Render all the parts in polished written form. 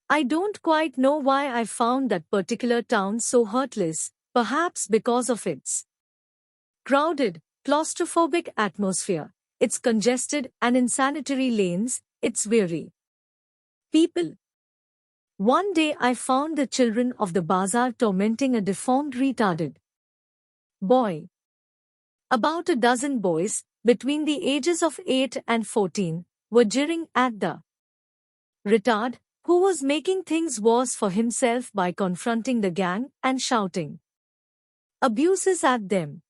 I don't quite know why I found that particular town so heartless, perhaps because of its crowded, claustrophobic atmosphere, its congested and insanitary lanes, its weary people. One day I found the children of the bazaar tormenting a deformed retarded boy. About a dozen boys, between the ages of 8 and 14, were jeering at the retard, who was making things worse for himself by confronting the gang and shouting abuses at them.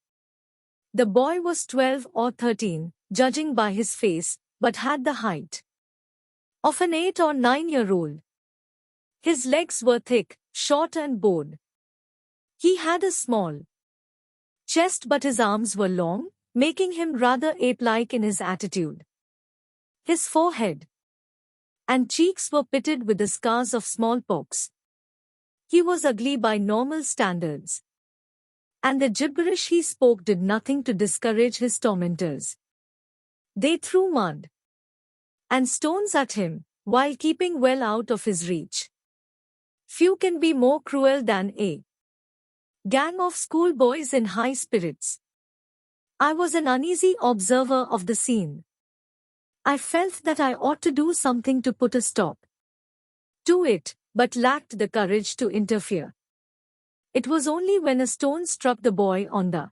The boy was 12 or 13, judging by his face, but had the height of an 8 or 9-year-old. His legs were thick, short and bowed. He had a small chest, but his arms were long, making him rather ape-like in his attitude. His forehead and cheeks were pitted with the scars of smallpox. He was ugly by normal standards, and the gibberish he spoke did nothing to discourage his tormentors. They threw mud and stones at him, while keeping well out of his reach. Few can be more cruel than a gang of schoolboys in high spirits. I was an uneasy observer of the scene. I felt that I ought to do something to put a stop to it, but lacked the courage to interfere. It was only when a stone struck the boy on the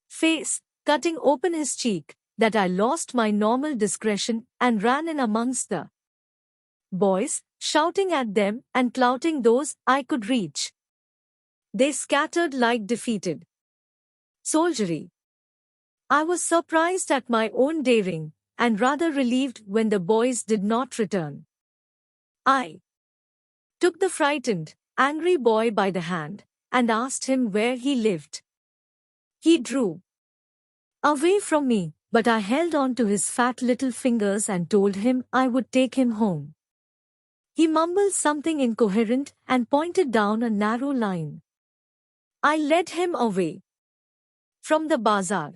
face, cutting open his cheek, that I lost my normal discretion and ran in amongst the boys, shouting at them and clouting those I could reach. They scattered like defeated soldiery. I was surprised at my own daring, and rather relieved when the boys did not return. I took the frightened, angry boy by the hand, and asked him where he lived. He drew away from me, but I held on to his fat little fingers and told him I would take him home. He mumbled something incoherent and pointed down a narrow line. I led him away from the bazaar.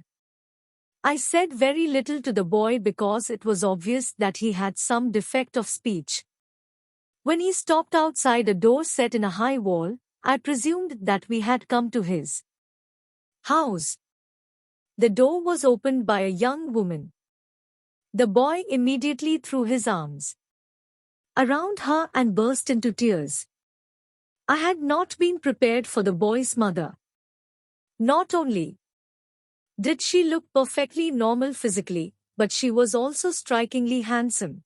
I said very little to the boy because it was obvious that he had some defect of speech. When he stopped outside a door set in a high wall, I presumed that we had come to his house. The door was opened by a young woman. The boy immediately threw his arms around her and burst into tears. I had not been prepared for the boy's mother. Not only did she look perfectly normal physically, but she was also strikingly handsome.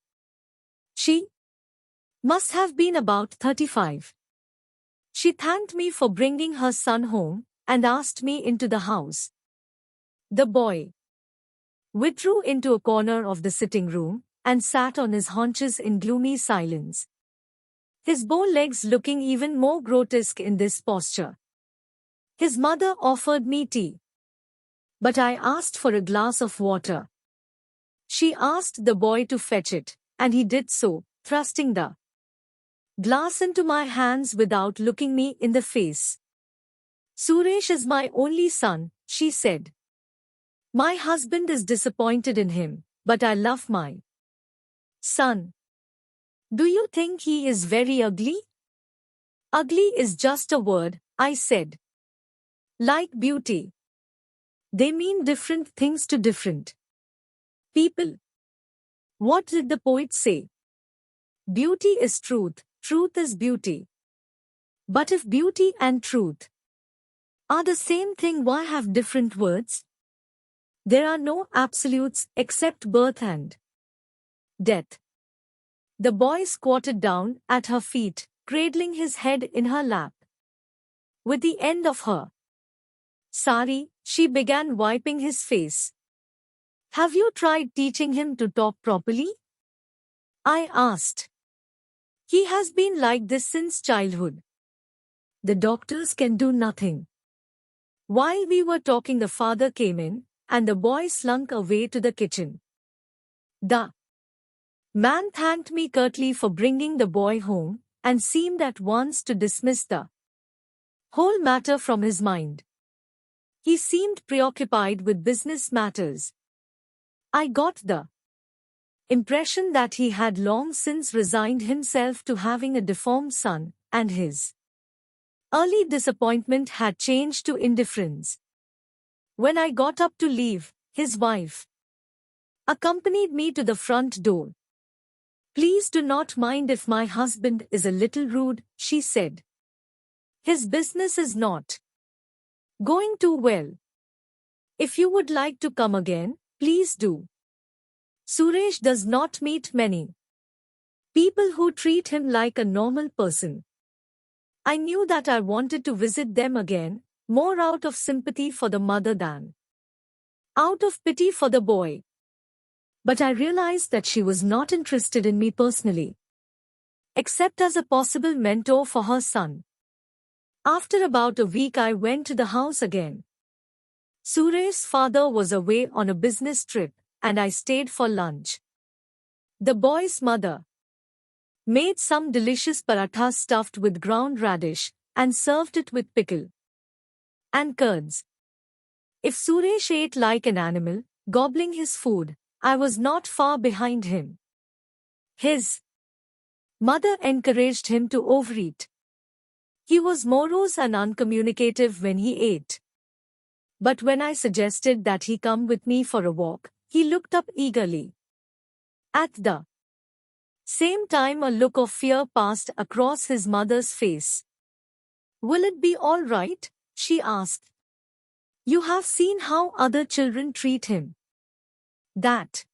She must have been about 35. She thanked me for bringing her son home and asked me into the house. The boy withdrew into a corner of the sitting room and sat on his haunches in gloomy silence, his bow legs looking even more grotesque in this posture. His mother offered me tea, but I asked for a glass of water. She asked the boy to fetch it, and he did so, thrusting the glass into my hands without looking me in the face. Suresh is my only son, she said. My husband is disappointed in him, but I love my son. Do you think he is very ugly? Ugly is just a word, I said. Like beauty. They mean different things to different people. What did the poet say? Beauty is truth, truth is beauty. But if beauty and truth are the same thing, why have different words? There are no absolutes except birth and death. The boy squatted down at her feet, cradling his head in her lap. With the end of her sari, she began wiping his face. Have you tried teaching him to talk properly? I asked. He has been like this since childhood. The doctors can do nothing. While we were talking, the father came in, and the boy slunk away to the kitchen. The man thanked me curtly for bringing the boy home, and seemed at once to dismiss the whole matter from his mind. He seemed preoccupied with business matters. I got the impression that he had long since resigned himself to having a deformed son, and his early disappointment had changed to indifference. When I got up to leave, his wife accompanied me to the front door. "Please do not mind if my husband is a little rude," she said. "His business is not going too well. If you would like to come again, please do." Suresh does not meet many people who treat him like a normal person. I knew that I wanted to visit them again, more out of sympathy for the mother than out of pity for the boy. But I realized that she was not interested in me personally, except as a possible mentor for her son. After about a week, I went to the house again. Suresh's father was away on a business trip, and I stayed for lunch. The boy's mother made some delicious parathas stuffed with ground radish and served it with pickle and curds. If Suresh ate like an animal, gobbling his food, I was not far behind him. His mother encouraged him to overeat. He was morose and uncommunicative when he ate. But when I suggested that he come with me for a walk, he looked up eagerly. At the same time, a look of fear passed across his mother's face. "Will it be all right?" she asked. "You have seen how other children treat him." That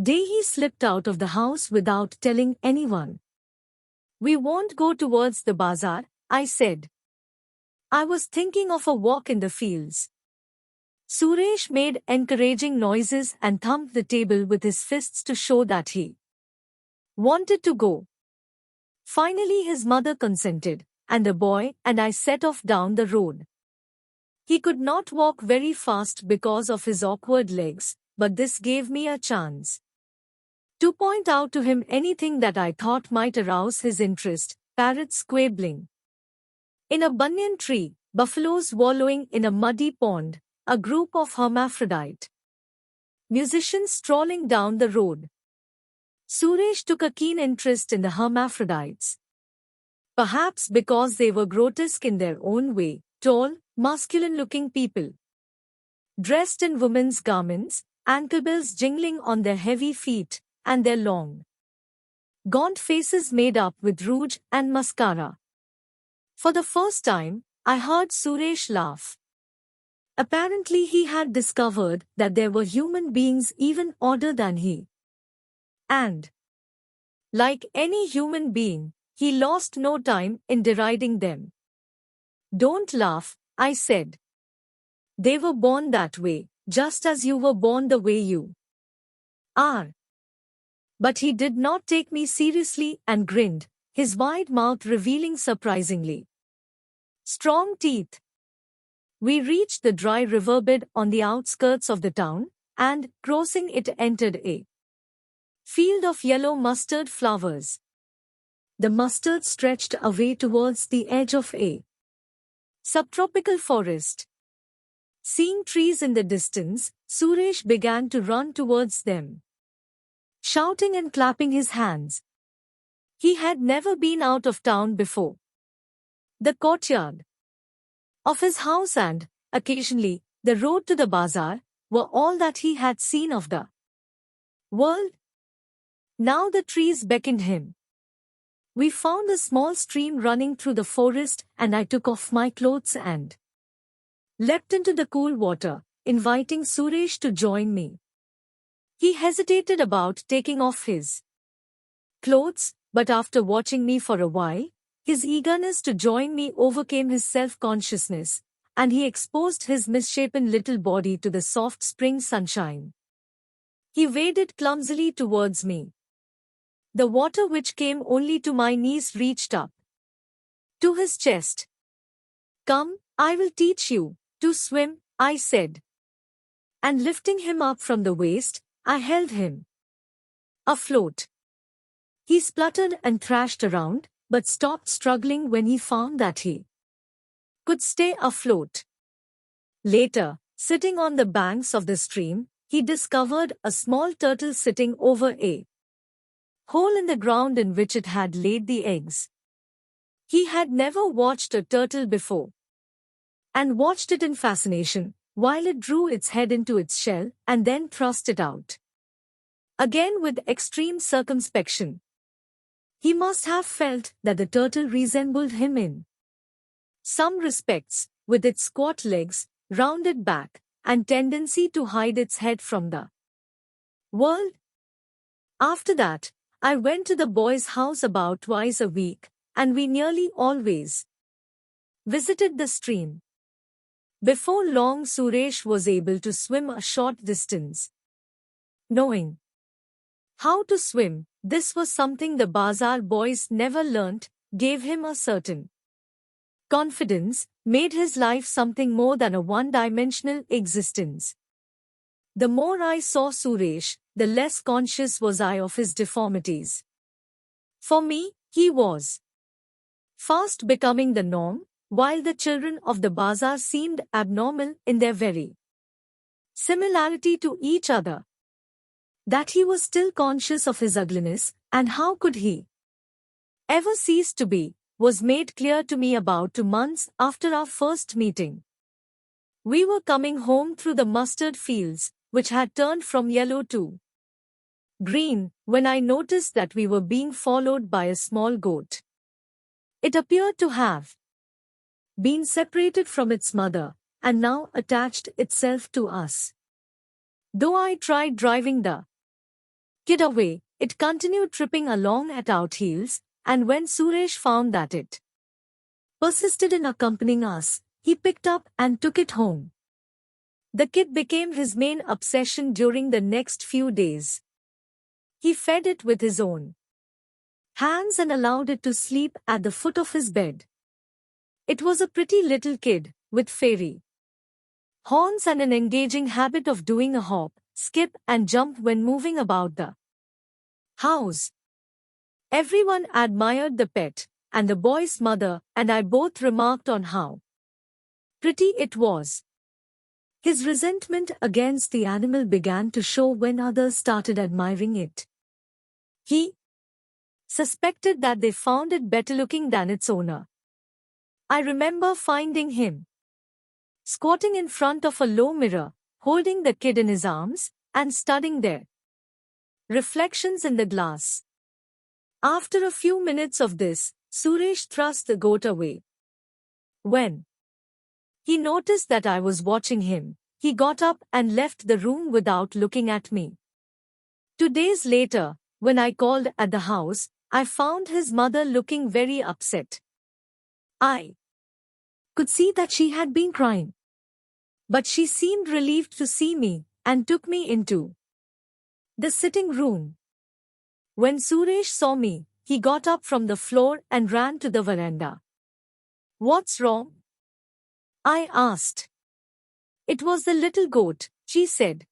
day he slipped out of the house without telling anyone. "We won't go towards the bazaar," I said. "I was thinking of a walk in the fields." Suresh made encouraging noises and thumped the table with his fists to show that he wanted to go. Finally his mother consented, and the boy and I set off down the road. He could not walk very fast because of his awkward legs, but this gave me a chance to point out to him anything that I thought might arouse his interest: parrots squabbling in a banyan tree, buffaloes wallowing in a muddy pond, a group of hermaphrodite musicians strolling down the road. Suresh took a keen interest in the hermaphrodites. Perhaps because they were grotesque in their own way, tall, masculine-looking people, dressed in women's garments, ankle bells jingling on their heavy feet, and their long, gaunt faces made up with rouge and mascara. For the first time, I heard Suresh laugh. Apparently he had discovered that there were human beings even odder than he. And, like any human being, he lost no time in deriding them. "Don't laugh," I said. "They were born that way, just as you were born the way you are." But he did not take me seriously and grinned, his wide mouth revealing surprisingly strong teeth. We reached the dry riverbed on the outskirts of the town, and, crossing it, entered a field of yellow mustard flowers. The mustard stretched away towards the edge of a subtropical forest. Seeing trees in the distance, Suresh began to run towards them, shouting and clapping his hands. He had never been out of town before. The courtyard of his house and, occasionally, the road to the bazaar were all that he had seen of the world. Now the trees beckoned him. We found a small stream running through the forest, and I took off my clothes and leapt into the cool water, inviting Suresh to join me. He hesitated about taking off his clothes, but after watching me for a while, his eagerness to join me overcame his self-consciousness, and he exposed his misshapen little body to the soft spring sunshine. He waded clumsily towards me. The water, which came only to my knees, reached up to his chest. "Come, I will teach you to swim," I said. And lifting him up from the waist, I held him afloat. He spluttered and thrashed around, but stopped struggling when he found that he could stay afloat. Later, sitting on the banks of the stream, he discovered a small turtle sitting over a hole in the ground in which it had laid the eggs. He had never watched a turtle before, and watched it in fascination, while it drew its head into its shell and then thrust it out again with extreme circumspection. He must have felt that the turtle resembled him in some respects, with its squat legs, rounded back, and tendency to hide its head from the world. After that, I went to the boy's house about twice a week, and we nearly always visited the stream. Before long, Suresh was able to swim a short distance. Knowing how to swim, this was something the bazaar boys never learnt, gave him a certain confidence, made his life something more than a one-dimensional existence. The more I saw Suresh, the less conscious was I of his deformities. For me, he was fast becoming the norm, while the children of the bazaar seemed abnormal in their very similarity to each other. That he was still conscious of his ugliness, and how could he ever cease to be, was made clear to me about 2 months after our first meeting. We were coming home through the mustard fields, which had turned from yellow to green, when I noticed that we were being followed by a small goat. It appeared to have been separated from its mother, and now attached itself to us. Though I tried driving the kid away, it continued tripping along at our heels, and when Suresh found that it persisted in accompanying us, he picked up and took it home. The kid became his main obsession during the next few days. He fed it with his own hands and allowed it to sleep at the foot of his bed. It was a pretty little kid, with fairy horns and an engaging habit of doing a hop, skip and jump when moving about the house. Everyone admired the pet, and the boy's mother and I both remarked on how pretty it was. His resentment against the animal began to show when others started admiring it. He suspected that they found it better looking than its owner. I remember finding him squatting in front of a low mirror, holding the kid in his arms, and studying their reflections in the glass. After a few minutes of this, Suresh thrust the goat away. When he noticed that I was watching him, he got up and left the room without looking at me. 2 days later, when I called at the house, I found his mother looking very upset. I could see that she had been crying. But she seemed relieved to see me, and took me into the sitting room. When Suresh saw me, he got up from the floor and ran to the veranda. "What's wrong?" I asked. "It was the little goat," she said.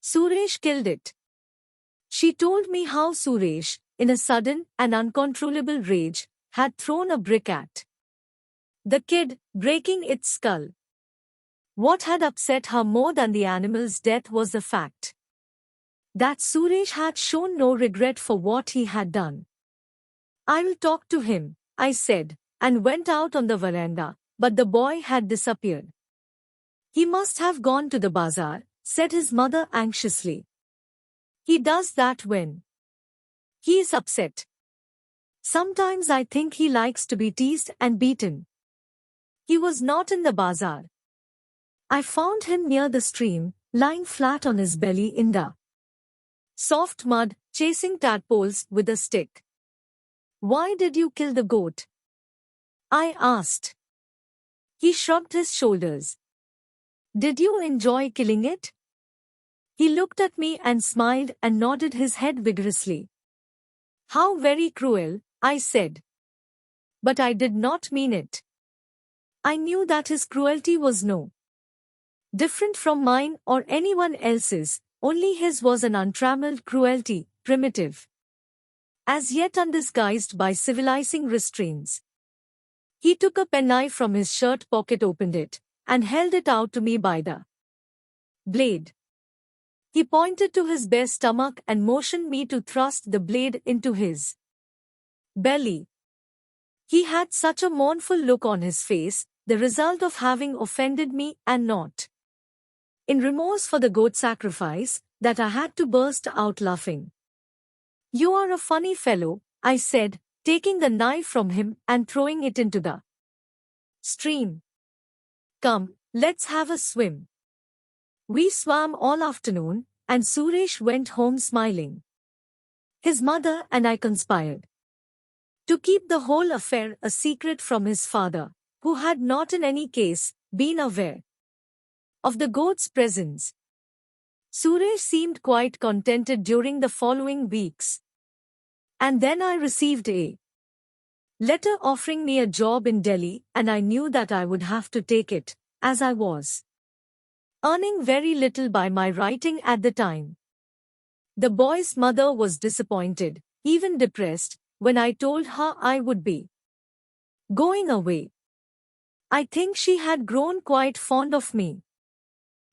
"Suresh killed it." She told me how Suresh, in a sudden and uncontrollable rage, had thrown a brick at the kid, breaking its skull. What had upset her more than the animal's death was the fact that Suresh had shown no regret for what he had done. "I will talk to him," I said, and went out on the veranda, but the boy had disappeared. "He must have gone to the bazaar," said his mother anxiously. "He does that when he is upset. Sometimes I think he likes to be teased and beaten." He was not in the bazaar. I found him near the stream, lying flat on his belly in the soft mud, chasing tadpoles with a stick. "Why did you kill the goat?" I asked. He shrugged his shoulders. "Did you enjoy killing it?" He looked at me and smiled and nodded his head vigorously. "How very cruel," I said. But I did not mean it. I knew that his cruelty was no different from mine or anyone else's, only his was an untrammeled cruelty, primitive, as yet undisguised by civilizing restraints. He took a penknife from his shirt pocket, opened it, and held it out to me by the blade. He pointed to his bare stomach and motioned me to thrust the blade into his belly. He had such a mournful look on his face, the result of having offended me and not in remorse for the goat sacrifice, that I had to burst out laughing. "You are a funny fellow," I said, taking the knife from him and throwing it into the stream. "Come, let's have a swim." We swam all afternoon, and Suresh went home smiling. His mother and I conspired to keep the whole affair a secret from his father, who had not in any case been aware of the goat's presence. Suresh seemed quite contented during the following weeks. And then I received a letter offering me a job in Delhi, and I knew that I would have to take it, as I was earning very little by my writing at the time. The boy's mother was disappointed, even depressed, when I told her I would be going away. I think she had grown quite fond of me.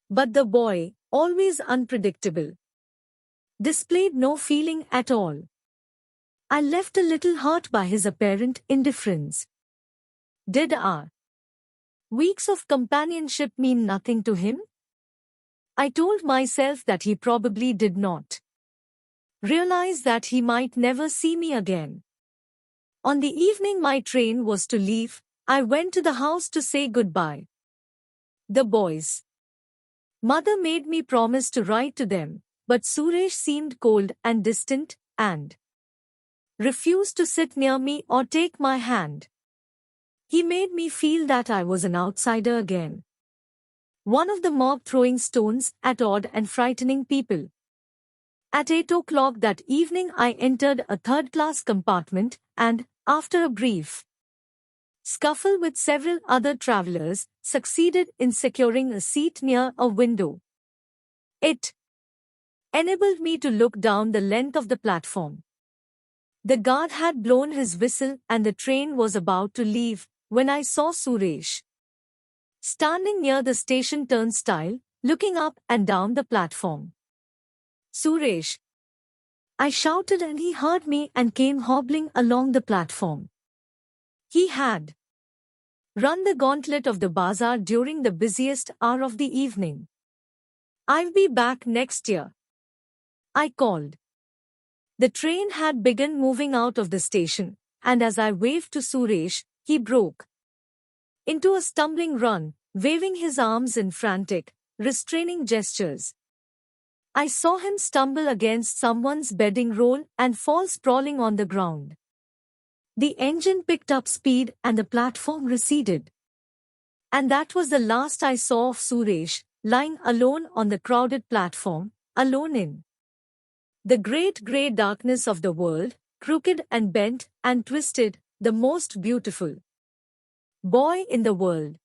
But the boy, always unpredictable, displayed no feeling at all. I left a little hurt by his apparent indifference. Did our weeks of companionship mean nothing to him? I told myself that he probably did not realize that he might never see me again. On the evening my train was to leave, I went to the house to say goodbye. The boys' mother made me promise to write to them, but Suresh seemed cold and distant, and refused to sit near me or take my hand. He made me feel that I was an outsider again. One of the mob throwing stones at odd and frightening people. At 8 o'clock that evening I entered a third-class compartment and, after a brief scuffle with several other travelers, succeeded in securing a seat near a window. It enabled me to look down the length of the platform. The guard had blown his whistle and the train was about to leave when I saw Suresh standing near the station turnstile, looking up and down the platform. "Suresh!" I shouted, and he heard me and came hobbling along the platform. He had run the gauntlet of the bazaar during the busiest hour of the evening. "I'll be back next year," I called. The train had begun moving out of the station, and as I waved to Suresh, he broke into a stumbling run, waving his arms in frantic, restraining gestures. I saw him stumble against someone's bedding roll and fall sprawling on the ground. The engine picked up speed and the platform receded. And that was the last I saw of Suresh, lying alone on the crowded platform, alone in the great grey darkness of the world, crooked and bent and twisted, the most beautiful boy in the world.